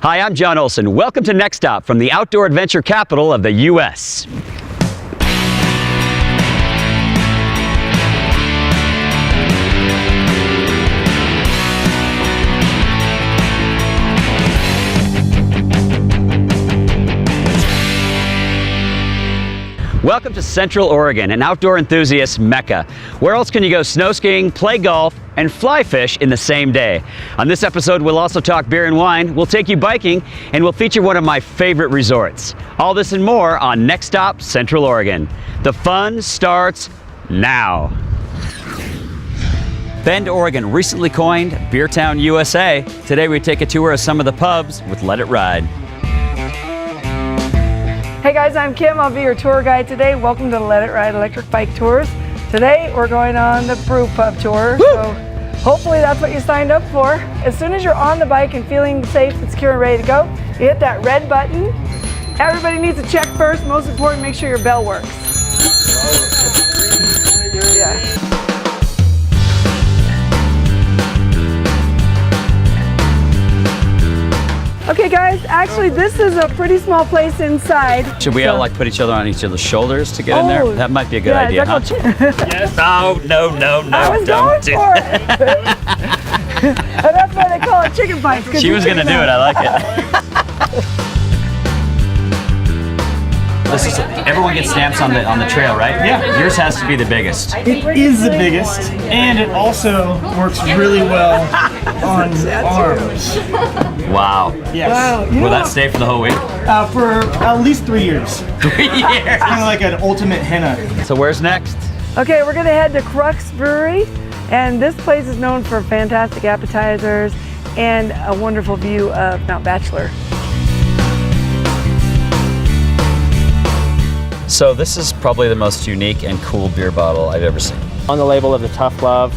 Hi, I'm John Olson. Welcome to Next Stop from the outdoor adventure capital of the U.S. Welcome to Central Oregon, an outdoor enthusiast mecca. Where else can you go snow skiing, play golf, and fly fish in the same day? On this episode, we'll also talk beer and wine, we'll take you biking, and we'll feature one of my favorite resorts. All this and more on Next Stop Central Oregon. The fun starts now. Bend, Oregon, recently coined Beer Town, USA. Today we take a tour of some of the pubs with Let It Ride. Hey guys, I'm Kim. I'll be your tour guide today. Welcome to the Let It Ride Electric Bike Tours. Today we're going on the Brew Pub Tour. Woo! So hopefully that's what you signed up for. As soon as you're on the bike and feeling safe and secure and ready to go, you hit that red button. Everybody needs to check first. Most important, make sure your bell works. Yeah. Okay guys, actually this is a pretty small place inside. Should we all like put each other on each other's shoulders to get in there? That might be a good yeah, idea, huh? Yes. No, I was don't do going it. for it. And that's why they call it chicken bites. She was gonna do it, I like it. This is, everyone gets stamps on the trail, right? Yeah. Yours has to be the biggest. It is the biggest, and it also works really well on arms. Wow. Yes. Wow. Will that stay for the whole week? For at least 3 years. 3 years. Kind of like an ultimate henna. So where's next? Okay, we're gonna head to Crux Brewery, and this place is known for fantastic appetizers and a wonderful view of Mount Bachelor. So this is probably the most unique and cool beer bottle I've ever seen. On the label of the tough love,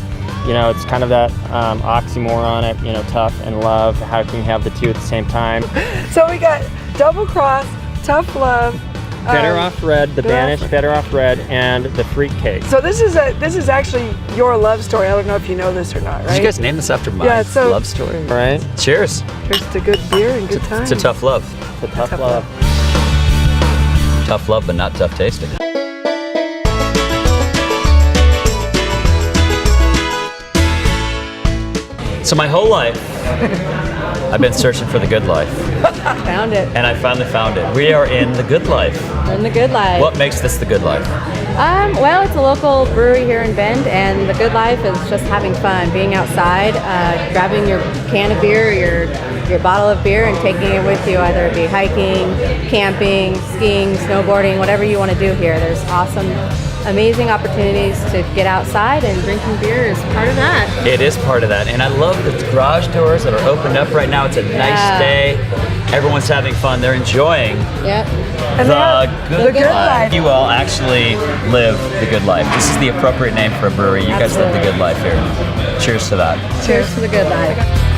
you know, it's kind of that oxymoron, it, you know, tough and love. How can you have the two at the same time? So we got Double Cross, Tough Love, Better Off Red, the Banished, Better Off Red, and the Freak Cake. So this is actually your love story. I don't know if you know this or not, right? Did you guys name this after my love story? Right? Cheers. Here's to good beer and good times. It's a tough love. The tough love. Tough love, but not tough tasting. So my whole life, I've been searching for the good life. Found it. And I finally found it. We are in the good life. We're in the good life. What makes this the good life? Well, it's a local brewery here in Bend, and the good life is just having fun, being outside, grabbing your can of beer, your bottle of beer, and taking it with you, either it be hiking, camping, skiing, snowboarding, whatever you want to do here. There's awesome, amazing opportunities to get outside, and drinking beer is part of that. It is part of that, and I love the garage doors that are opened up right now. It's a nice day. Everyone's having fun. They're enjoying Yep. the good life. life. You all actually live the good life. This is the appropriate name for a brewery. You guys live the good life here. Cheers to that. Cheers to the good life.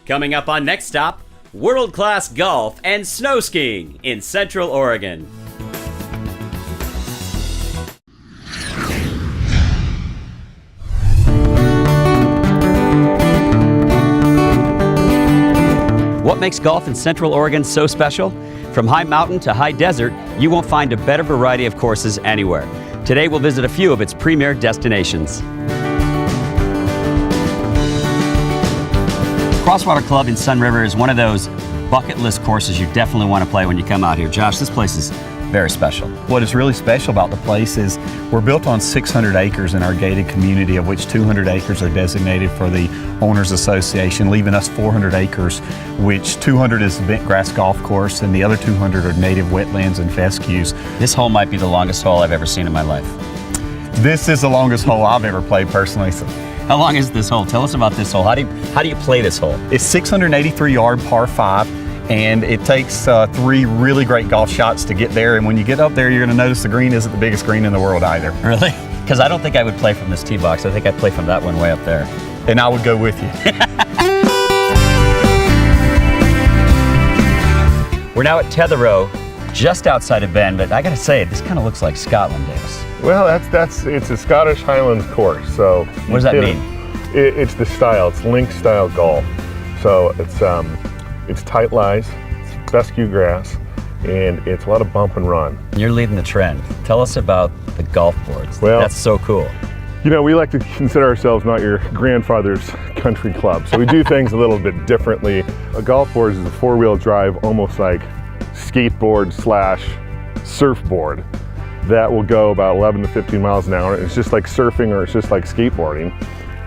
Coming up on Next Stop, world-class golf and snow skiing in Central Oregon. What makes golf in Central Oregon so special? From high mountain to high desert, you won't find a better variety of courses anywhere. Today we'll visit a few of its premier destinations. Crosswater Club in Sun River is one of those bucket list courses you definitely want to play when you come out here. Josh, this place is very special. What is really special about the place is we're built on 600 acres in our gated community, of which 200 acres are designated for the Owners Association, leaving us 400 acres, which 200 is the bent grass golf course and the other 200 are native wetlands and fescues. This hole might be the longest hole I've ever seen in my life. This is the longest hole I've ever played personally. So How long is this hole? Tell us about this hole. How do you play this hole? it's 683 yard par 5. And it takes 3 really great golf shots to get there. And when you get up there, you're going to notice the green isn't the biggest green in the world either. Really? Because I don't think I would play from this tee box. I think I'd play from that one way up there. And I would go with you. We're now at Tetherow, just outside of Bend, but I gotta say, this kind of looks like Scotland, Davis. Well, it's a Scottish Highlands course. So What does that mean? It's the style. It's link style golf. So it's tight lies, it's fescue grass, and it's a lot of bump and run. You're leading the trend. Tell us about the golf boards. Well, that's so cool. You know, we like to consider ourselves not your grandfather's country club, so we do things a little bit differently. A golf board is a four-wheel drive, almost like skateboard / surfboard that will go about 11 to 15 miles an hour. It's just like surfing, or it's just like skateboarding.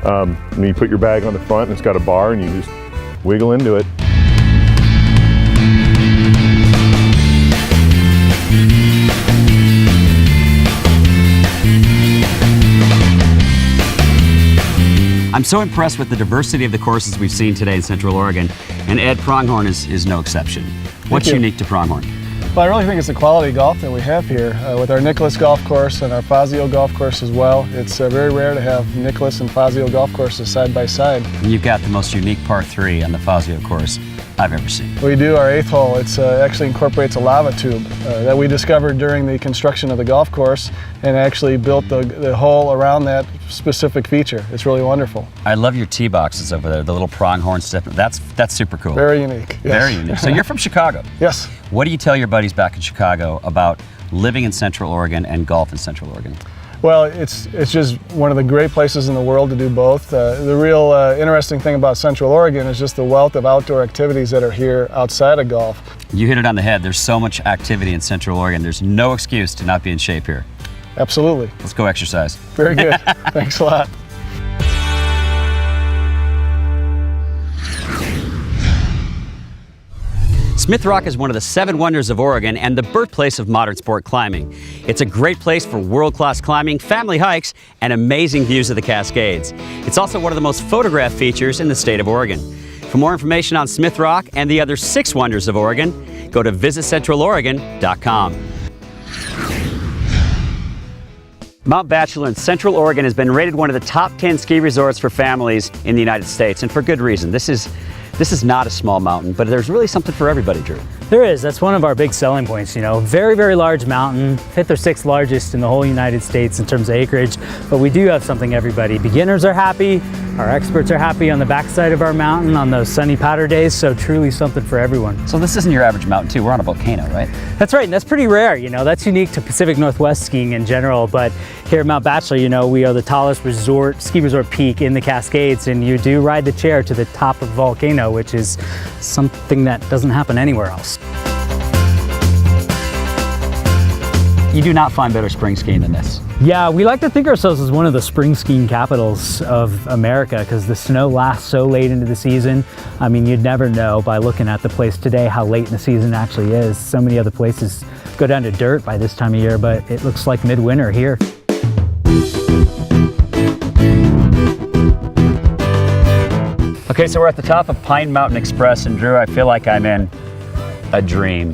And you put your bag on the front, and it's got a bar, and you just wiggle into it. I'm so impressed with the diversity of the courses we've seen today in Central Oregon, and Ed, Pronghorn is no exception. What's unique to Pronghorn? Well, I really think it's the quality of golf that we have here. With our Nicholas golf course and our Fazio golf course as well, it's very rare to have Nicholas and Fazio golf courses side by side. And you've got the most unique par 3 on the Fazio course I've ever seen. We do our 8th hole. It actually incorporates a lava tube that we discovered during the construction of the golf course, and actually built the hole around that specific feature. It's really wonderful. I love your tee boxes over there, the little Pronghorn stuff. That's super cool. Very unique. Yes. Very unique. So you're from Chicago. Yes. What do you tell your buddies back in Chicago about living in Central Oregon and golf in Central Oregon? Well, it's just one of the great places in the world to do both. The real interesting thing about Central Oregon is just the wealth of outdoor activities that are here outside of golf. You hit it on the head. There's so much activity in Central Oregon. There's no excuse to not be in shape here. Absolutely. Let's go exercise. Very good. Thanks a lot. Smith Rock is one of the 7 wonders of Oregon and the birthplace of modern sport climbing. It's a great place for world-class climbing, family hikes, and amazing views of the Cascades. It's also one of the most photographed features in the state of Oregon. For more information on Smith Rock and the other 6 wonders of Oregon, go to visitcentraloregon.com. Mount Bachelor in Central Oregon has been rated one of the top 10 ski resorts for families in the United States, and for good reason. This is not a small mountain, but there's really something for everybody, Drew. There is. That's one of our big selling points, you know. Very, very large mountain, 5th or 6th largest in the whole United States in terms of acreage, but we do have something everybody. Beginners are happy, our experts are happy on the backside of our mountain on those sunny powder days, so truly something for everyone. So this isn't your average mountain too, we're on a volcano, right? That's right, and that's pretty rare, you know. That's unique to Pacific Northwest skiing in general, but here at Mount Bachelor, you know, we are the tallest ski resort peak in the Cascades, and you do ride the chair to the top of the volcano, which is something that doesn't happen anywhere else. You do not find better spring skiing than this. Yeah, we like to think ourselves as one of the spring skiing capitals of America because the snow lasts so late into the season. I mean, you'd never know by looking at the place today how late in the season actually is. So many other places go down to dirt by this time of year, but it looks like midwinter here. Okay, so we're at the top of Pine Mountain Express, and Drew, I feel like I'm in a dream.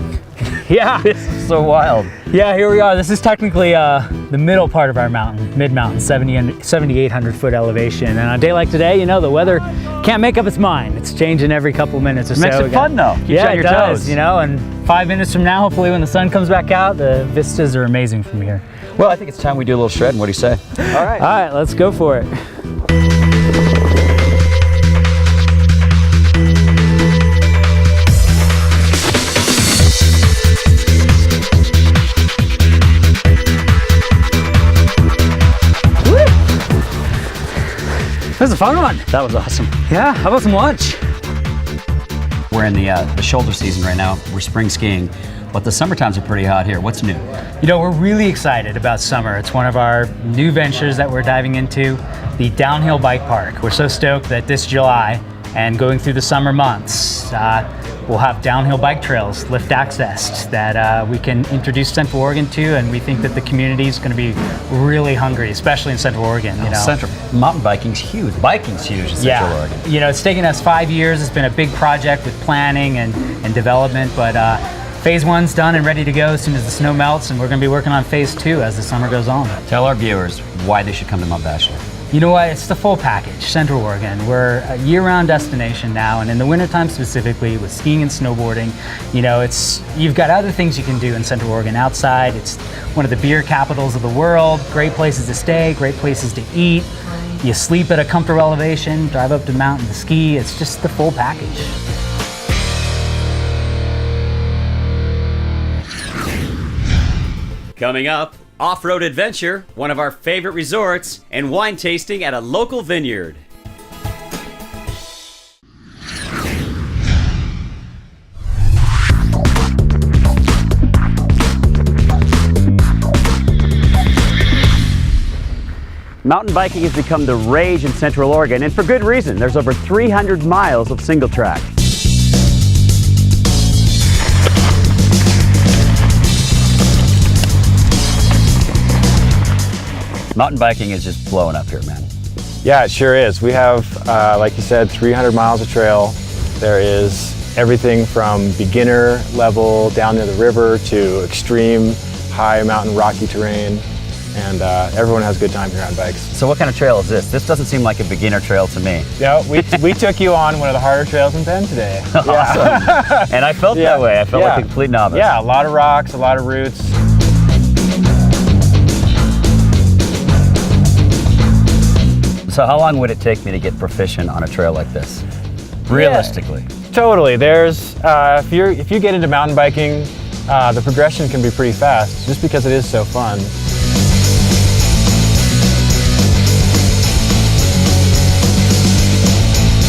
Yeah. This is so wild. Yeah, here we are. This is technically the middle part of our mountain, mid-mountain, 7,800 foot elevation. And on a day like today, you know, the weather can't make up its mind. It's changing every couple minutes or so. Makes it fun though. Keeps you on your toes. You know, and 5 minutes from now, hopefully when the sun comes back out, the vistas are amazing from here. Well, I think it's time we do a little shredding. What do you say? All right. All right, let's go for it. That was a fun one. That was awesome. Yeah, how about some lunch? We're in the shoulder season right now. We're spring skiing, but the summer times are pretty hot here. What's new? You know, we're really excited about summer. It's one of our new ventures that we're diving into, the Downhill Bike Park. We're so stoked that this July and going through the summer months, we'll have downhill bike trails, lift access that we can introduce Central Oregon to, and we think that the community is going to be really hungry, especially in Central Oregon. You know, Central mountain biking's huge. Biking's huge in Central Oregon. You know, it's taken us 5 years. It's been a big project with planning and development, but phase 1's done and ready to go as soon as the snow melts, and we're going to be working on phase 2 as the summer goes on. Tell our viewers why they should come to Mount Bachelor. You know what? It's the full package. Central Oregon. We're a year-round destination now, and in the wintertime specifically, with skiing and snowboarding, you know, you've got other things you can do in Central Oregon outside. It's one of the beer capitals of the world. Great places to stay, great places to eat. You sleep at a comfortable elevation, drive up to the mountain to ski. It's just the full package. Coming up, off-road adventure, one of our favorite resorts, and wine tasting at a local vineyard. Mountain biking has become the rage in Central Oregon, and for good reason. There's over 300 miles of single track. Mountain biking is just blowing up here, man. Yeah, it sure is. We have, like you said, 300 miles of trail. There is everything from beginner level down near the river to extreme high mountain rocky terrain. And everyone has a good time here on bikes. So what kind of trail is this? This doesn't seem like a beginner trail to me. Yeah, we took you on one of the harder trails in Bend today. Awesome. Yeah. And I felt that way. I felt like a complete novice. Yeah, a lot of rocks, a lot of roots. So how long would it take me to get proficient on a trail like this? Realistically. Yeah, totally. There's, if you get into mountain biking, the progression can be pretty fast just because it is so fun.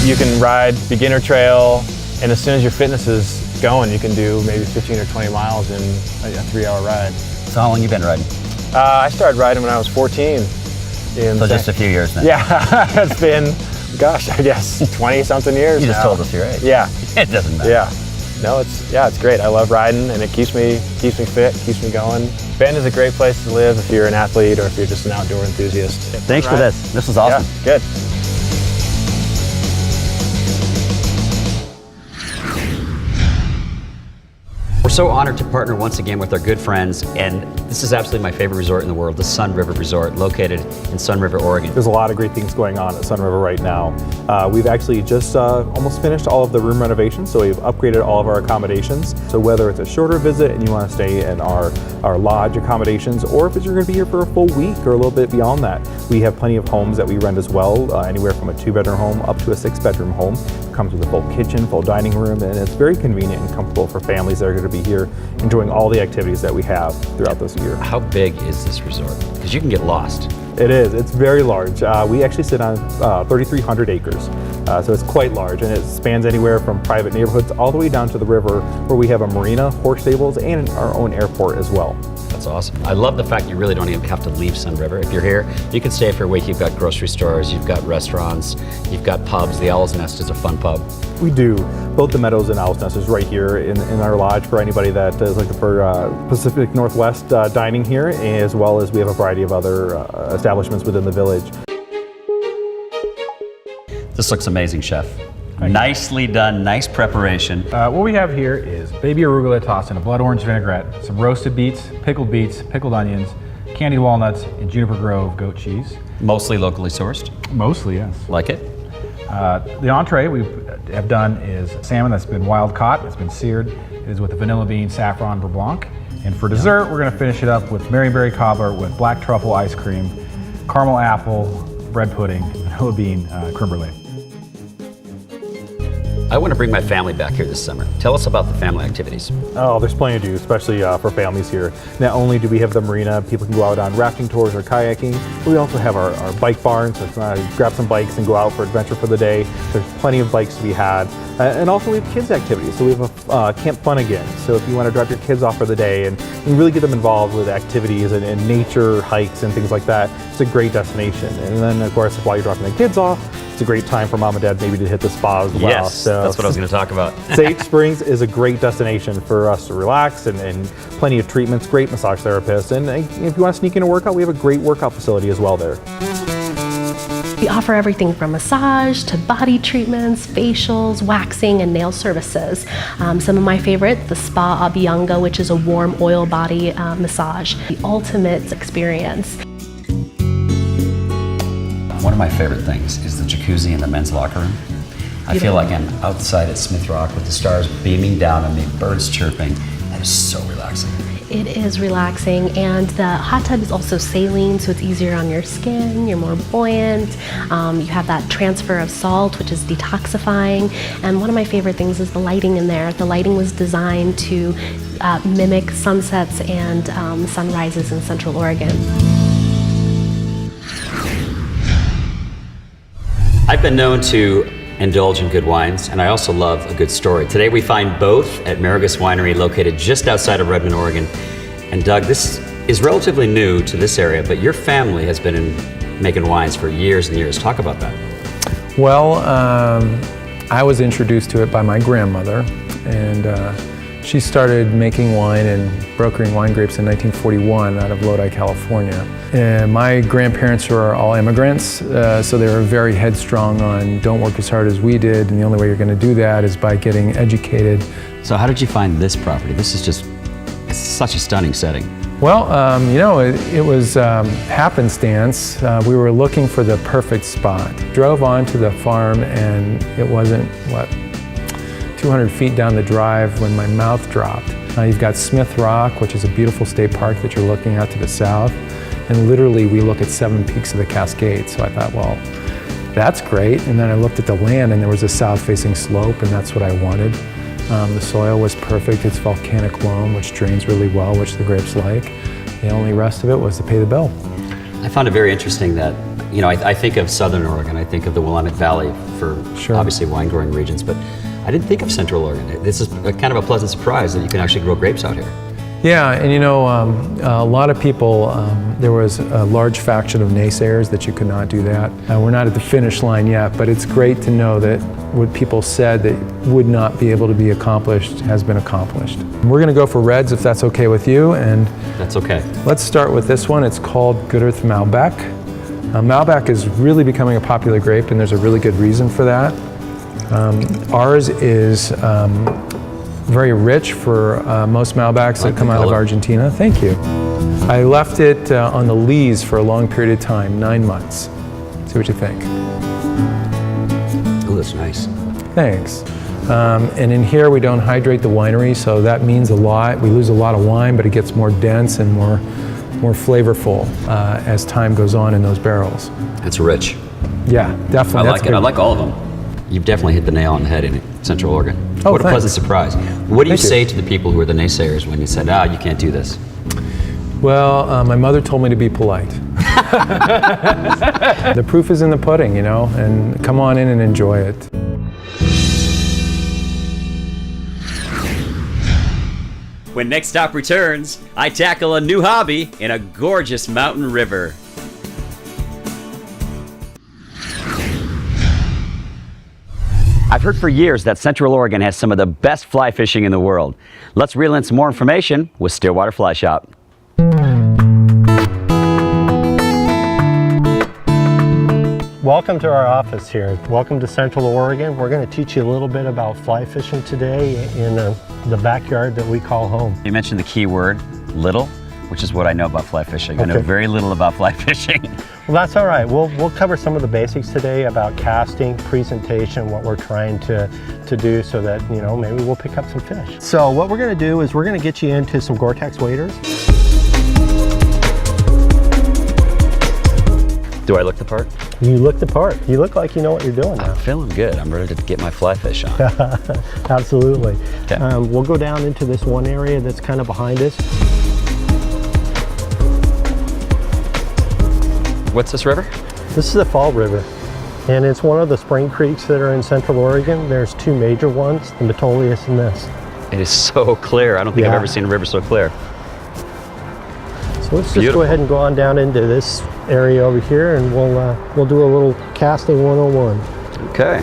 You can ride beginner trail, and as soon as your fitness is going, you can do maybe 15 or 20 miles in a 3-hour ride. So how long you been riding? I started riding when I was 14. So just a few years now? Yeah, it's been, gosh, I guess 20-something years You just now. told us your age. Yeah. It doesn't matter. Yeah. No, it's great. I love riding, and it keeps me fit, keeps me going. Bend is a great place to live if you're an athlete or if you're just an outdoor enthusiast. Thanks for this. This was awesome. Yeah, good. We're so honored to partner once again with our good friends, and this is absolutely my favorite resort in the world, the Sun River Resort, located in Sun River, Oregon. There's a lot of great things going on at Sun River right now. We've actually just almost finished all of the room renovations, so we've upgraded all of our accommodations. So whether it's a shorter visit and you want to stay in our lodge accommodations, or if you're going to be here for a full week or a little bit beyond that, we have plenty of homes that we rent as well, anywhere from a 2-bedroom home up to a 6-bedroom home. It comes with a full kitchen, full dining room, and it's very convenient and comfortable for families that are going to be here enjoying all the activities that we have throughout this year. How big is this resort? Because you can get lost. It is. It's very large. We actually sit on 3,300 acres, so it's quite large, and it spans anywhere from private neighborhoods all the way down to the river, where we have a marina, horse stables, and our own airport as well. That's awesome. I love the fact you really don't even have to leave Sun River. If you're here, you can stay for a week. You've got grocery stores, you've got restaurants, you've got pubs. The Owl's Nest is a fun pub. We do. Both the Meadows and Owl's Nest is right here in our lodge for anybody that is looking for Pacific Northwest dining here, as well as we have a variety of other establishments within the village. This looks amazing, Chef. Nicely done, nice preparation. What we have here is baby arugula tossed in a blood orange vinaigrette, some roasted beets, pickled onions, candied walnuts, and Juniper Grove goat cheese. Mostly locally sourced? Mostly, yes. Like it? The entree we have done is salmon that's been wild caught, it's been seared. It is with a vanilla bean saffron beurre blanc. And for dessert, we're gonna finish it up with Maryberry cobbler with black truffle ice cream, caramel apple, bread pudding, vanilla bean creme brulee. I want to bring my family back here this summer. Tell us about the family activities. Oh, there's plenty to do, especially for families here. Not only do we have the marina, people can go out on rafting tours or kayaking, but we also have our bike barn, so if you want to grab some bikes and go out for adventure for the day, there's plenty of bikes to be had. And also we have kids activities, so we have a Camp Fun Again. So if you want to drop your kids off for the day and really get them involved with activities and nature hikes and things like that, it's a great destination. And then of course, while you're dropping the kids off, it's a great time for mom and dad maybe to hit the spa as well. Yes, so that's what I was going to talk about. Sage Springs is a great destination for us to relax and plenty of treatments, great massage therapists. And if you want to sneak in a workout, we have a great workout facility as well there. We offer everything from massage to body treatments, facials, waxing, and nail services. Some of my favorites, the Spa Abhyanga, which is a warm oil body massage. The ultimate experience. One of my favorite things is the jacuzzi in the men's locker room. I feel like I'm outside at Smith Rock with the stars beaming down on me, birds chirping. That is so relaxing. It is relaxing, and the hot tub is also saline, so it's easier on your skin, you're more buoyant, you have that transfer of salt, which is detoxifying, and one of my favorite things is the lighting in there. The lighting was designed to mimic sunsets and sunrises in Central Oregon. I've been known to indulge in good wines, and I also love a good story. Today we find both at Maragas Winery, located just outside of Redmond, Oregon. And Doug, this is relatively new to this area, but your family has been making wines for years and years. Talk about that. Well, I was introduced to it by my grandmother, and she started making wine and brokering wine grapes in 1941 out of Lodi, California. And my grandparents were all immigrants, so they were very headstrong on don't work as hard as we did, and the only way you're going to do that is by getting educated. So how did you find this property? This is just such a stunning setting. Well, you know, it was happenstance. We were looking for the perfect spot. Drove onto the farm, and it wasn't, 200 feet down the drive when my mouth dropped. You've got Smith Rock, which is a beautiful state park that you're looking at to the south. And literally we look at 7 peaks of the Cascades. So I thought, well, that's great. And then I looked at the land, and there was a south-facing slope, and that's what I wanted. The soil was perfect. It's volcanic loam, which drains really well, which the grapes like. The only rest of it was to pay the bill. I found it very interesting that, you know, I think of Southern Oregon, I think of the Willamette Valley for obviously wine growing regions, but I didn't think of Central Oregon. This is kind of a pleasant surprise that you can actually grow grapes out here. Yeah, and you know, a lot of people, there was a large faction of naysayers that you could not do that. We're not at the finish line yet, but it's great to know that what people said that would not be able to be accomplished has been accomplished. We're going to go for reds if that's okay with you. And that's okay. Let's start with this one. It's called Good Earth Malbec. Malbec is really becoming a popular grape, and there's a really good reason for that. Ours is very rich for most Malbecs that come out of Argentina. Thank you. I left it on the lees for a long period of time, 9 months. See what you think. Oh, that's nice. Thanks. And in here we don't hydrate the winery, so that means a lot. We lose a lot of wine, but it gets more dense and more flavorful as time goes on in those barrels. It's rich. Yeah, definitely. I like it. I like all of them. You've definitely hit the nail on the head in Central Oregon. Oh, what a pleasant surprise. What do you Thank say to the people who are the naysayers when you said, you can't do this? Well, my mother told me to be polite. The proof is in the pudding, you know, and come on in and enjoy it. When Next Stop returns, I tackle a new hobby in a gorgeous mountain river. I've heard for years that Central Oregon has some of the best fly fishing in the world. Let's reel in some more information with Stillwater Fly Shop. Welcome to our office here. Welcome to Central Oregon. We're going to teach you a little bit about fly fishing today in the backyard that we call home. You mentioned the key word, little, which is what I know about fly fishing. Okay. I know very little about fly fishing. Well, that's all right. We'll cover some of the basics today about casting, presentation, what we're trying to do so that, you know, maybe we'll pick up some fish. So what we're going to do is we're going to get you into some Gore-Tex waders. Do I look the part? You look the part. You look like you know what you're doing now. I'm feeling good. I'm ready to get my fly fish on. Absolutely. Okay. We'll go down into this one area that's kind of behind us. What's this river? This is the Fall River, and it's one of the spring creeks that are in Central Oregon. There's two major ones, the Metolius and this. It is so clear. I don't think I've ever seen a river so clear. So let's just go ahead and go on down into this area over here, and we'll do a little casting 101. Okay.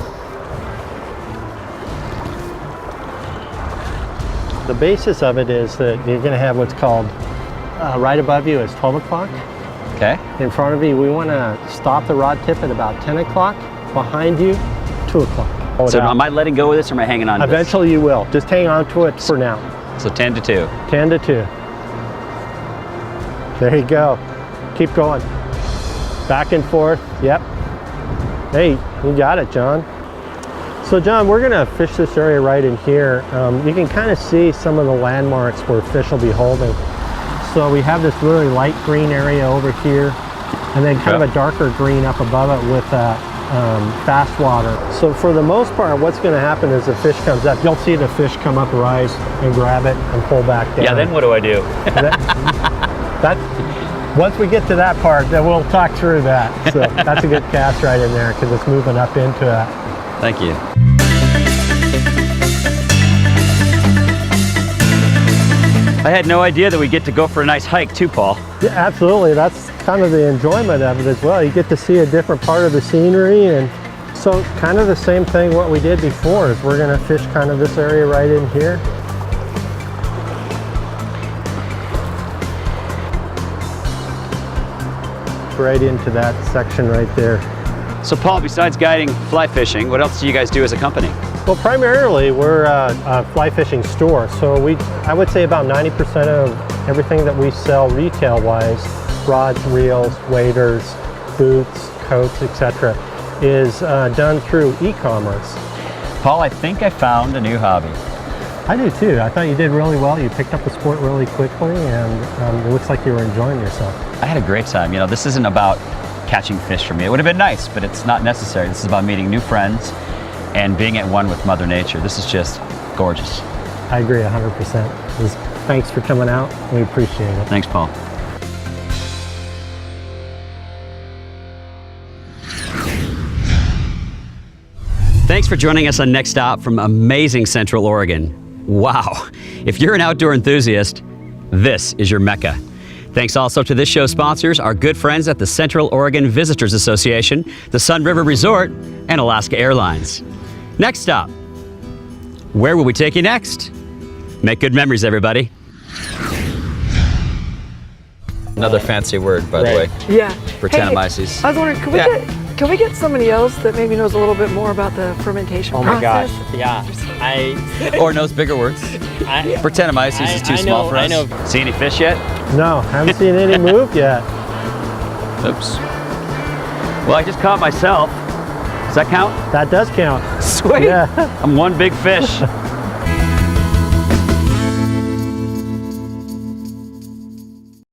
The basis of it is that you're going to have what's called right above you is 12 o'clock. Okay. In front of you, we want to stop the rod tip at about 10 o'clock. Behind you, 2 o'clock. So am I letting go of this or am I hanging on to this? Eventually you will. Just hang on to it for now. So 10 to 2. 10 to 2. There you go. Keep going. Back and forth. Yep. Hey, you got it, John. So John, we're gonna fish this area right in here. You can kind of see some of the landmarks where fish will be holding. So we have this really light green area over here, and then kind of a darker green up above it with fast water. So for the most part, what's gonna happen is the fish comes up. You'll see the fish come up, rise, and grab it and pull back down. Yeah, then what do I do? Once we get to that part, then we'll talk through that. So that's a good cast right in there because it's moving up into it. Thank you. I had no idea that we get to go for a nice hike too, Paul. Yeah, absolutely. That's kind of the enjoyment of it as well. You get to see a different part of the scenery, and so kind of the same thing what we did before is we're going to fish kind of this area right in here. Right into that section right there. So Paul, besides guiding fly fishing, what else do you guys do as a company? Well, primarily we're a fly fishing store. So I would say about 90% of everything that we sell retail-wise, rods, reels, waders, boots, coats, etc., is done through e-commerce. Paul, I think I found a new hobby. I do too. I thought you did really well. You picked up the sport really quickly, and it looks like you were enjoying yourself. I had a great time. You know, this isn't about catching fish for me. It would have been nice, but it's not necessary. This is about meeting new friends and being at one with Mother Nature. This is just gorgeous. I agree 100%. Thanks for coming out. We appreciate it. Thanks, Paul. Thanks for joining us on Next Stop from amazing Central Oregon. Wow. If you're an outdoor enthusiast, this is your Mecca. Thanks also to this show's sponsors, our good friends at the Central Oregon Visitors Association, the Sun River Resort, and Alaska Airlines. Next stop. Where will we take you next? Make good memories, everybody. Another fancy word, by the way. Yeah. Brettanomyces. Hey, I was wondering, can we get somebody else that maybe knows a little bit more about the fermentation process? Oh my gosh, yeah. Or knows bigger words. Brettanomyces is too small for us. I know. See any fish yet? No, haven't seen any move yet. Oops. Well, I just caught myself. Does that count? That does count. Sweet. Yeah. I'm one big fish.